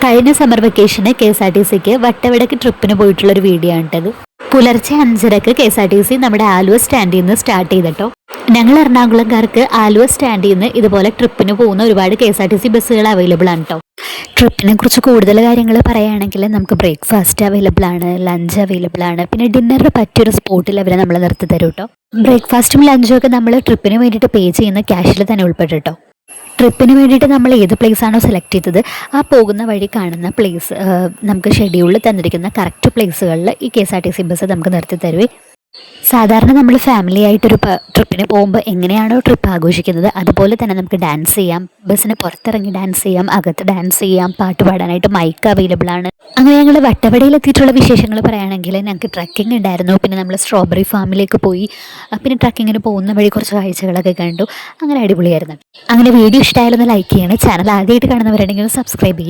കഴിഞ്ഞ സമ്മർ വെക്കേഷന് KSRTCക്ക് വട്ടവടക്ക് ട്രിപ്പിന് പോയിട്ടുള്ളൊരു വീഡിയോ ആണിട്ടത്. പുലർച്ചെ 5:30 KSRTC നമ്മുടെ ആലുവ സ്റ്റാൻഡിൽ നിന്ന് സ്റ്റാർട്ട് ചെയ്തിട്ടോ. ഞങ്ങൾ എറണാകുളംകാർക്ക് ആലുവ സ്റ്റാൻഡിൽ നിന്ന് ഇതുപോലെ ട്രിപ്പിന് പോകുന്ന ഒരുപാട് KSRTC ബസ്സുകൾ അവൈലബിൾ ആണ് കേട്ടോ. ട്രിപ്പിനെ കുറിച്ച് കൂടുതൽ കാര്യങ്ങൾ പറയുകയാണെങ്കിൽ നമുക്ക് ബ്രേക്ക്ഫാസ്റ്റ് അവൈലബിൾ ആണ്, ലഞ്ച് അവൈലബിൾ ആണ്, പിന്നെ ഡിന്നറിന് പറ്റിയൊരു സ്പോട്ടിൽ അവരെ നമ്മൾ നിർത്തി തരും കേട്ടോ. ബ്രേക്ക്ഫാസ്റ്റും ലഞ്ചും ഒക്കെ നമ്മൾ ട്രിപ്പിന് വേണ്ടിയിട്ട് പേ ചെയ്യുന്ന ക്യാഷിൽ തന്നെ ഉൾപ്പെട്ടിട്ടോ. ട്രിപ്പിന് വേണ്ടിയിട്ട് നമ്മൾ ഏത് പ്ലേസ് ആണോ സെലക്ട് ചെയ്തത് ആ പോകുന്ന വഴി കാണുന്ന പ്ലേസ് നമുക്ക് ഷെഡ്യൂളിൽ തന്നിരിക്കുന്ന കറക്റ്റ് പ്ലേസുകളിൽ ഈ KSRTC ബസ് നമുക്ക് നിർത്തി തരുവേ. സാധാരണ നമ്മൾ ഫാമിലി ആയിട്ടൊരു ട്രിപ്പിന് പോകുമ്പോൾ എങ്ങനെയാണോ ട്രിപ്പ് ആഘോഷിക്കുന്നത് അതുപോലെ തന്നെ നമുക്ക് ഡാൻസ് ചെയ്യാം, ബസ്സിന് പുറത്തിറങ്ങി ഡാൻസ് ചെയ്യാം, അകത്ത് ഡാൻസ് ചെയ്യാം, പാട്ട് പാടാനായിട്ട് മൈക്ക് അവൈലബിൾ ആണ്. അങ്ങനെ ഞങ്ങൾ വട്ടവടയിൽ എത്തിയിട്ടുള്ള വിശേഷങ്ങൾ പറയുകയാണെങ്കിൽ ഞങ്ങൾക്ക് ട്രക്കിംഗ് ഉണ്ടായിരുന്നു. പിന്നെ നമ്മൾ സ്ട്രോബെറി ഫാമിലേക്ക് പോയി, പിന്നെ ട്രക്കിങ്ങിന് പോകുന്ന വഴി കുറച്ച് കാഴ്ചകളൊക്കെ കണ്ടു. അങ്ങനെ അടിപൊളിയായിരുന്നു. അങ്ങനെ വീഡിയോ ഇഷ്ടമായാലൊന്ന് ലൈക്ക് ചെയ്യണം. ചാനൽ ആദ്യമായിട്ട് കാണുന്നവരുണ്ടെങ്കിൽ സബ്സ്ക്രൈബ് ചെയ്യേ.